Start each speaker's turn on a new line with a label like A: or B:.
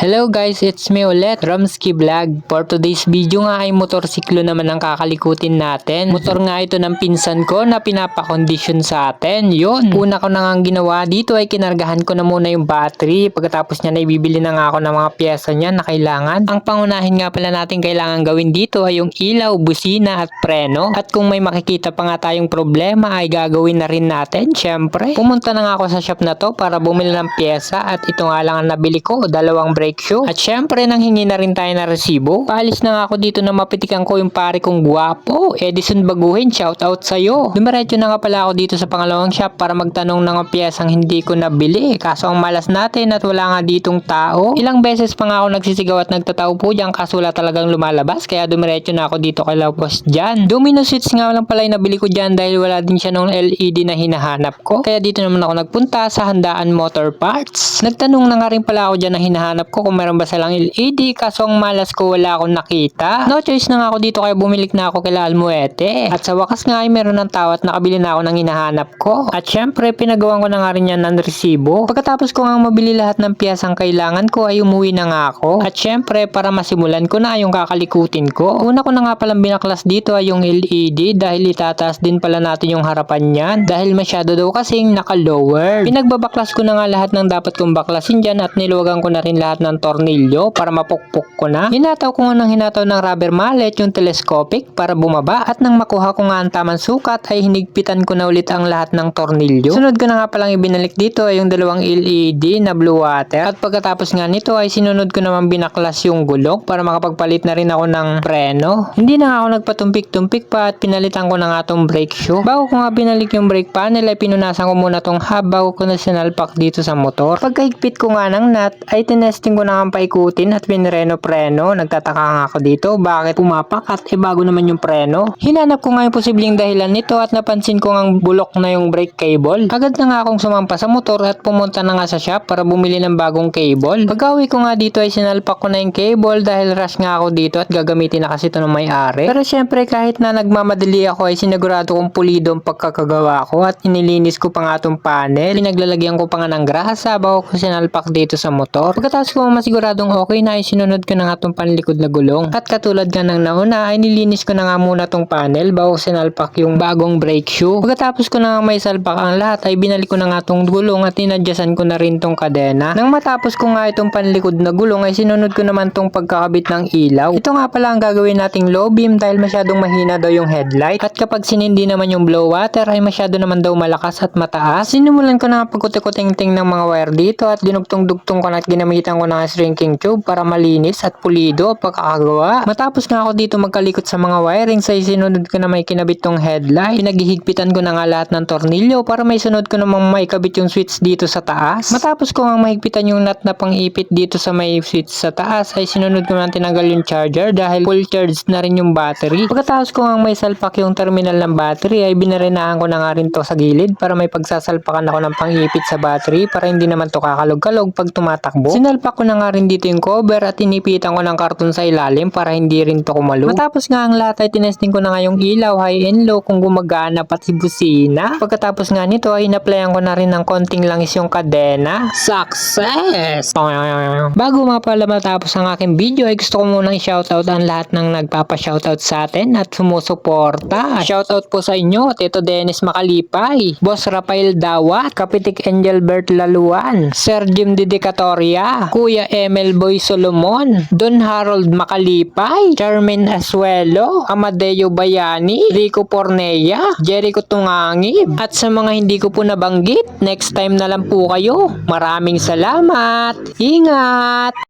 A: Hello guys, it's me ulit, Romski Vlog. For today's video nga ay motorsiklo naman ang kakalikutin natin. Motor nga ito ng pinsan ko na pinapakondisyon sa atin. Yun, una ko na nga ginawa dito ay kinargahan ko na muna yung battery. Pagkatapos niya na ibibili na nga ako ng mga pyesa niya na kailangan. Ang pangunahin nga pala natin kailangan gawin dito ay yung ilaw, busina at preno. At kung may makikita pa nga tayong problema ay gagawin na rin natin. Syempre, pumunta na nga ako sa shop na to para bumili ng pyesa at ito nga lang ang nabili ko, dalawang brake shoe. At syempre, nanghingi na rin tayo na resibo. Paalis na nga ako dito na mapitikan ko yung pare kong guwapo. Edison Baguhin, shout out sa'yo. Dumiretso na nga pala ako dito sa pangalawang shop para magtanong ng mga piyesang hindi ko nabili. Kaso ang malas natin at wala nga ditong tao. Ilang beses pa nga ako nagsisigaw at nagtatao po dyan kaso wala talagang lumalabas. Kaya dumiretso na ako dito kay Lapos dyan. Domino switch nga lang pala yung nabili ko dyan dahil wala din siya nung LED na hinahanap ko. Kaya dito naman ako nagpunta sa Handaan Motor Parts. Nagtanong na nga rin pala ako dyan na hinahanap ko kung meron ba silang LED kaso ang malas ko wala akong nakita. No choice na nga ako dito kaya bumilik na ako kila Almuete. At sa wakas nga ay meron ng tao at nakabili na ako ng hinahanap ko. At syempre pinagawan ko na nga rin yan ng resibo. Pagkatapos ko nga mabili lahat ng piyesang kailangan ko ay umuwi na nga ako. At syempre para masimulan ko na yung kakalikutin ko. Una ko na nga palang binaklas dito ay yung LED dahil itataas din pala natin yung harapan niyan. Dahil masyado daw kasing naka-lower. Pinagbabaklas ko na nga lahat ng dapat kong baklasin dyan at niluwagan ko na rin lahat ng tornilyo para mapukpok ko na. Hinataw ko nga ng hinataw ng rubber mallet yung telescopic para bumaba at nang makuha ko nga ang tamang sukat ay hinigpitan ko na ulit ang lahat ng tornilyo. Sunod ko na nga palang ibinalik dito ay yung dalawang LED na blue water at pagkatapos nga nito ay sinunod ko naman binaklas yung gulok para makapagpalit na rin ako ng preno. Hindi na nga ako nagpatumpik-tumpik pa at pinalitan ko na nga tong brake shoe. Bago ko nga binalik yung brake panel ay pinunasan ko muna tong hub bago ko na sinalpak dito sa motor. Pagkahigpit ko nga ng nut ay tinesting ko na nga paikutin at pinreno-preno. Nagtataka nga ako dito bakit pumapakat bago naman yung preno. Hinanap ko nga yung posibleng dahilan nito at napansin ko nga bulok na yung brake cable. Agad na nga akong sumampa sa motor at pumunta na nga sa shop para bumili ng bagong cable. Pag-uwi ko nga dito ay sinalpak ko na yung cable dahil rush nga ako dito at gagamitin na kasi ito ng may-ari. Pero syempre kahit na nagmamadali ako ay sinigurado kong pulido ang pagkakagawa ko at inilinis ko pa nga itong panel. Pinaglalagyan ko pa nga ng grasa bago ko sinalpak dito sa motor. Pagkatapos ko masiguradong okay na ay sinunod ko na nga itong panlikod na gulong. At katulad nga ng nauna ay nilinis ko na nga muna itong panel bago sinalpak yung bagong brake shoe. Pagkatapos ko na nga may salpak ang lahat ay binalik ko na nga itong gulong at inadyasan ko na rin itong kadena. Nang matapos ko nga itong panlikod na gulong ay sinunod ko naman itong pagkakabit ng ilaw. Ito nga pala ang gagawin nating low beam dahil masyadong mahina daw yung headlight. At kapag sinindi naman yung blow water ay masyado naman daw malakas at mataas. Sinimulan ko na nga pagkutik-kuting-ting ng mga wire dito at dinugtong-dugtong ko na at ginamitan ko na shrinking tube para malinis at pulido pagkakagawa. Matapos nga ako dito magkalikot sa mga wiring ay sinunod ko na may kinabit tong headlight. Pinaghihigpitan ko na nga lahat ng tornilyo para may sunod ko namang may kabit yung switch dito sa taas. Matapos ko nga mahigpitan yung nut na pang-ipit dito sa may switch sa taas ay sinunod ko na tinanggal yung charger dahil full charged na rin yung battery. Pagkatapos ko nga may salpak yung terminal ng battery ay binarenahan ko na nga rin to sa gilid para may pagsasalpakan ako ng pang-ipit sa battery para hindi naman to kakalog-kalog pag tumatakbo. Sinalpak ko na nga rin dito yung cover at inipitan ko ng karton sa ilalim para hindi rin to kumalo. Matapos nga ang lahat ay tinesting ko na nga yung ilaw high and low kung gumagana pati busina. Pagkatapos nga nito ay inaplayan ko na rin ng konting langis yung kadena. Success! Bago nga pala matapos ang aking video ay gusto ko munang i-shoutout ang lahat ng nagpapa-shoutout sa atin at sumusuporta. Shoutout po sa inyo, Tito Dennis Makalipay, Boss Rafael Dawat, Kapitik Angel Bert Laluan, Sir Jim Didicatoria, Kuya Emel Boy Solomon, Don Harold Makalipay, Charmaine Asuelo, Amadeo Bayani, Rico Pornea, Jericho Tungangib, at sa mga hindi ko po nabanggit, next time na lang po kayo. Maraming salamat! Ingat!